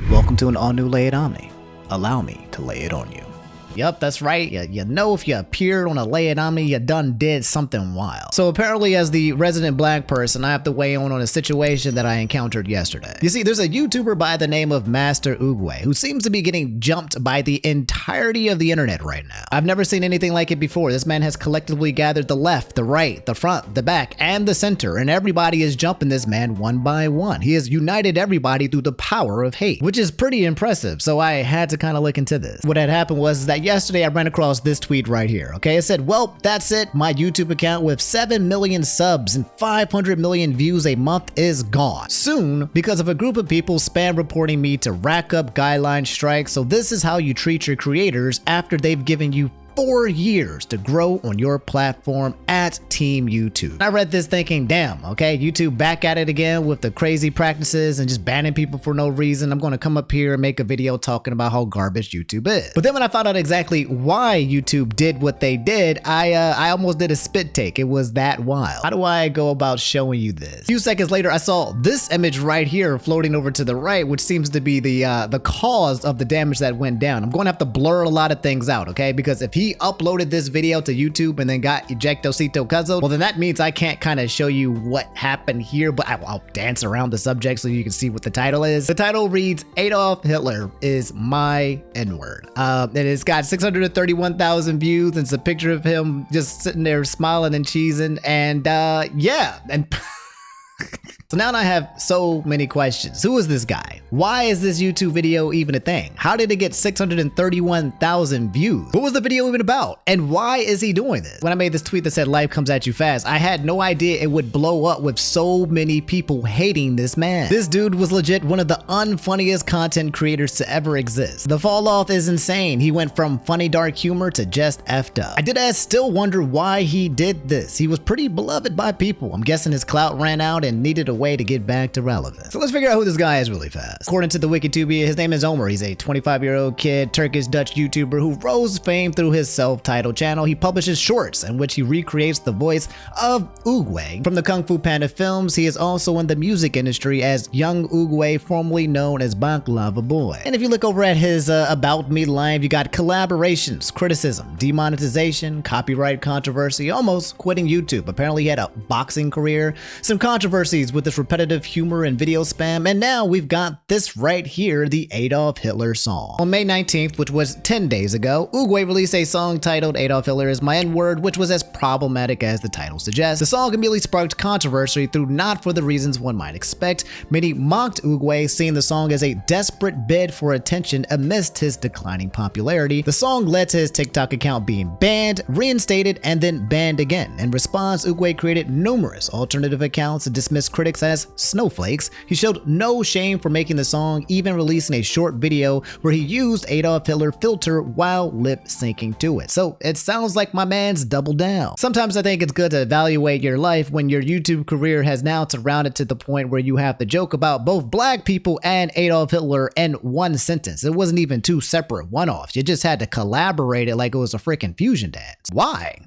Welcome to an all-new LayItOmni. Allow me to lay it on you. Yup, that's right. You know if you appeared on a LayItOmni, you done did something wild. So apparently as the resident black person, I have to weigh in on a situation that I encountered yesterday. You see, there's a YouTuber by the name of Master Oogway who seems to be getting jumped by the entirety of the internet right now. I've never seen anything like it before. This man has collectively gathered the left, the right, the front, the back, and the center, and everybody is jumping this man one by one. He has united everybody through the power of hate, which is pretty impressive, so I had to kind of look into this. What had happened was that yesterday I ran across this tweet right here, okay? It said, well, that's it. My YouTube account with 7 million subs and 500 million views a month is gone soon because of a group of people spam reporting me to rack up guideline strikes. So this is how you treat your creators after they've given you 4 years to grow on your platform at Team YouTube. I read this thinking, damn, okay, YouTube back at it again with the crazy practices and just banning people for no reason. I'm going to come up here and make a video talking about how garbage YouTube is. But then when I found out exactly why YouTube did what they did, I almost did a spit take. It was that wild. How do I go about showing you this? A few seconds later, I saw this image right here floating over to the right, which seems to be the cause of the damage that went down. I'm going to have to blur a lot of things out, okay? Because if he uploaded this video to YouTube and then got ejectocito cuzzo, well then that means I can't kind of show you what happened here, but I'll dance around the subject so you can see what the title is. The title reads, Adolf Hitler is my N-word. And it's got 631,000 views and it's a picture of him just sitting there smiling and cheesing and yeah, and so now I have so many questions. Who is this guy? Why is this YouTube video even a thing? How did it get 631,000 views? What was the video even about? And why is he doing this? When I made this tweet that said life comes at you fast, I had no idea it would blow up with so many people hating this man. This dude was legit one of the unfunniest content creators to ever exist. The fall off is insane. He went from funny dark humor to just effed up. I did still wonder why he did this. He was pretty beloved by people. I'm guessing his clout ran out and needed a way to get back to relevance. So let's figure out who this guy is really fast. According to the Wikitubia, his name is Omni. He's a 25-year-old kid, Turkish-Dutch YouTuber who rose fame through his self-titled channel. He publishes shorts in which he recreates the voice of Oogway from the Kung Fu Panda films. He is also in the music industry as Young Oogway, formerly known as Baklava Boy. And if you look over at his About Me live, you got collaborations, criticism, demonetization, copyright controversy, almost quitting YouTube. Apparently he had a boxing career, some controversies with this repetitive humor and video spam, and now we've got this right here, the Adolf Hitler song. On May 19th, which was 10 days ago, Oogway released a song titled Adolf Hitler is my N-word, which was as problematic as the title suggests. The song immediately sparked controversy through not for the reasons one might expect. Many mocked Oogway, seeing the song as a desperate bid for attention amidst his declining popularity. The song led to his TikTok account being banned, reinstated, and then banned again. In response, Oogway created numerous alternative accounts to dismiss critics as snowflakes. He showed no shame for making the song, even releasing a short video where he used Adolf Hitler filter while lip syncing to it. So it sounds like my man's doubled down. Sometimes I think it's good to evaluate your life when your YouTube career has now surrounded to the point where you have to joke about both black people and Adolf Hitler in one sentence. It wasn't even two separate one-offs. You just had to collaborate it like it was a freaking fusion dance. Why?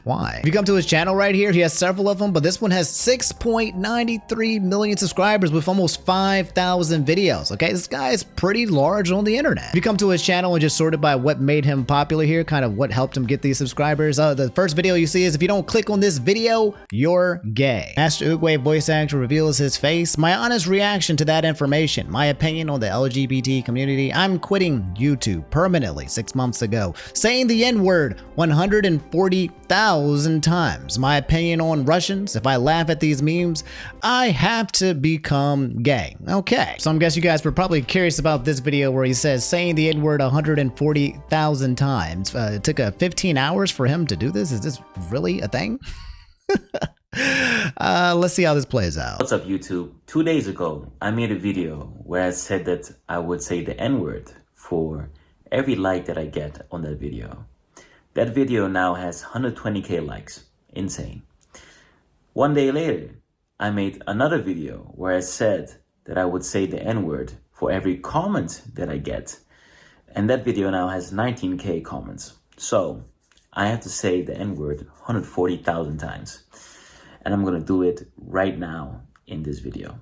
Why? If you come to his channel right here, he has several of them, but this one has 6.93 million subscribers with almost 5,000 videos. Okay, this guy is pretty large on the internet. If you come to his channel and just sort it by what made him popular here, kind of what helped him get these subscribers, the first video you see is if you don't click on this video, you're gay. Master Oogway voice actor reveals his face. My honest reaction to that information, my opinion on the LGBT community, I'm quitting YouTube permanently 6 months ago, saying the N-word 140,000 times. My opinion on Russians, if I laugh at these memes, I have to become gay. Okay, so I guess you guys were probably curious about this video where he says saying the N-word 140,000 times. It took 15 hours for him to do this. Is this really a thing? Let's see how this plays out. What's up, YouTube? 2 days ago, I made a video where I said that I would say the N-word for every like that I get on that video. That video now has 120k likes. Insane. 1 day later, I made another video where I said that I would say the N-word for every comment that I get. And that video now has 19k comments. So I have to say the N-word 140,000 times. And I'm gonna do it right now in this video.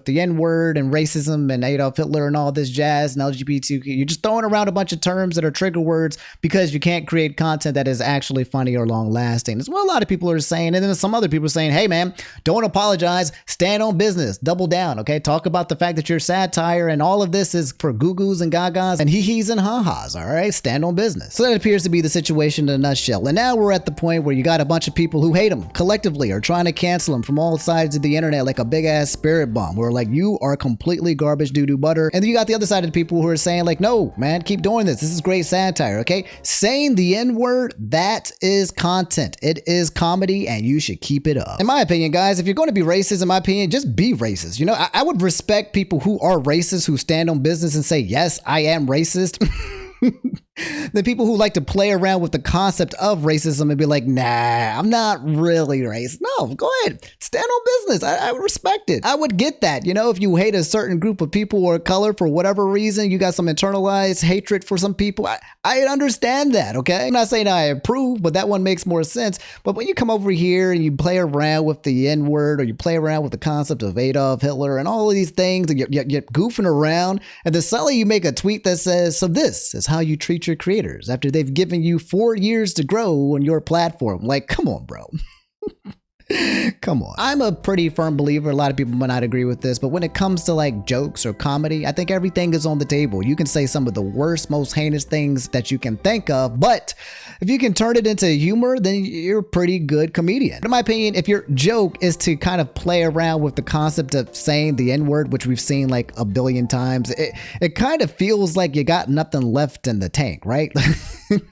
with the N-word and racism and Adolf Hitler and all this jazz and LGBTQ. You're just throwing around a bunch of terms that are trigger words because you can't create content that is actually funny or long lasting. That's what a lot of people are saying. And then some other people are saying, hey man, don't apologize, stand on business, double down, okay? Talk about the fact that you're satire and all of this is for goo-goos and gagas and hee-hees and ha-has, all right? Stand on business. So that appears to be the situation in a nutshell. And now we're at the point where you got a bunch of people who hate him collectively or trying to cancel him from all sides of the internet like a big ass spirit bomb where like you are completely garbage doo-doo butter. And then you got the other side of the people who are saying like, no man, keep doing this. This is great satire, okay? Saying the N-word, that is content. It is comedy and you should keep it up. In my opinion, guys, if you're going to be racist, in my opinion, just be racist. You know, I would respect people who are racist, who stand on business and say, yes, I am racist. The people who like to play around with the concept of racism and be like, nah, I'm not really racist. No, go ahead. Stand on business. I would respect it. I would get that. You know, if you hate a certain group of people or color for whatever reason, you got some internalized hatred for some people. I understand that, okay? I'm not saying I approve, but that one makes more sense. But when you come over here and you play around with the N-word or you play around with the concept of Adolf Hitler and all of these things, and you're goofing around, and then suddenly you make a tweet that says, so this is how you treat your creators after they've given you 4 years to grow on your platform. Like, come on, bro. Come on. I'm a pretty firm believer. A lot of people might not agree with this, but when it comes to like jokes or comedy, I think everything is on the table. You can say some of the worst, most heinous things that you can think of, but if you can turn it into humor, then you're a pretty good comedian. In my opinion, if your joke is to kind of play around with the concept of saying the N-word, which we've seen like a billion times, it kind of feels like you got nothing left in the tank, right?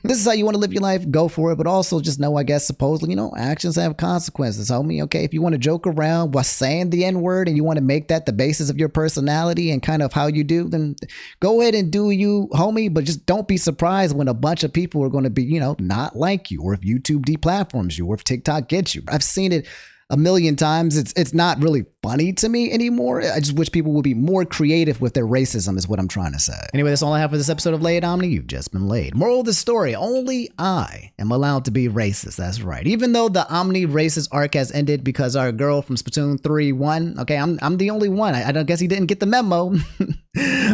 This is how you want to live your life, go for it, but also just know, I guess, supposedly, you know, actions have consequences, homie, okay? If you want to joke around while saying the N-word and you want to make that the basis of your personality and kind of how you do, then go ahead and do you, homie, but just don't be surprised when a bunch of people are going to be, you know, not like you, or if YouTube deplatforms you, or if TikTok gets you. I've seen it a million times. It's not really funny to me anymore. I just wish people would be more creative with their racism is what I'm trying to say. Anyway, that's all I have for this episode of LayItOmni. You've just been laid. Moral of the story, only I am allowed to be racist. That's right. Even though the Omni racist arc has ended because our girl from Splatoon 3 won. Okay, I'm the only one. I don't guess he didn't get the memo.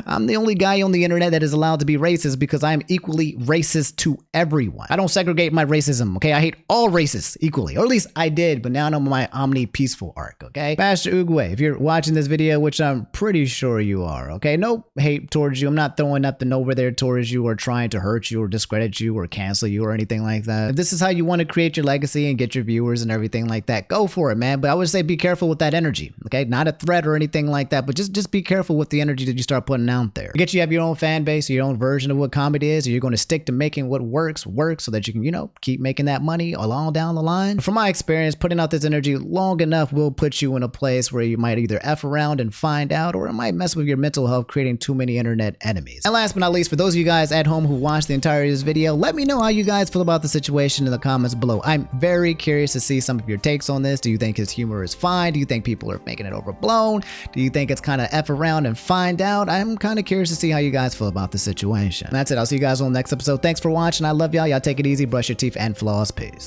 I'm the only guy on the internet that is allowed to be racist because I am equally racist to everyone. I don't segregate my racism, okay? I hate all racists equally, or at least I did, but now I'm on my Omni peaceful arc, okay? Master Oogway, if you're watching this video, which I'm pretty sure you are, okay? No hate towards you. I'm not throwing nothing over there towards you or trying to hurt you or discredit you or cancel you or anything like that. If this is how you want to create your legacy and get your viewers and everything like that, go for it, man. But I would say be careful with that energy, okay? Not a threat or anything like that, but just be careful with the energy that you start putting out there. Forget you have your own fan base, your own version of what comedy is, or you're going to stick to making what works so that you can, you know, keep making that money along down the line. From my experience, putting out this energy long enough will put you in a place where you might either F around and find out, or it might mess with your mental health, creating too many internet enemies. And last but not least, for those of you guys at home who watched the entirety of this video, let me know how you guys feel about the situation in the comments below. I'm very curious to see some of your takes on this. Do you think his humor is fine? Do you think people are making it overblown? Do you think it's kind of F around and find out? I'm kind of curious to see how you guys feel about the situation. And that's it. I'll see you guys on the next episode. Thanks for watching. I love y'all. Y'all take it easy, brush your teeth, and floss. Peace.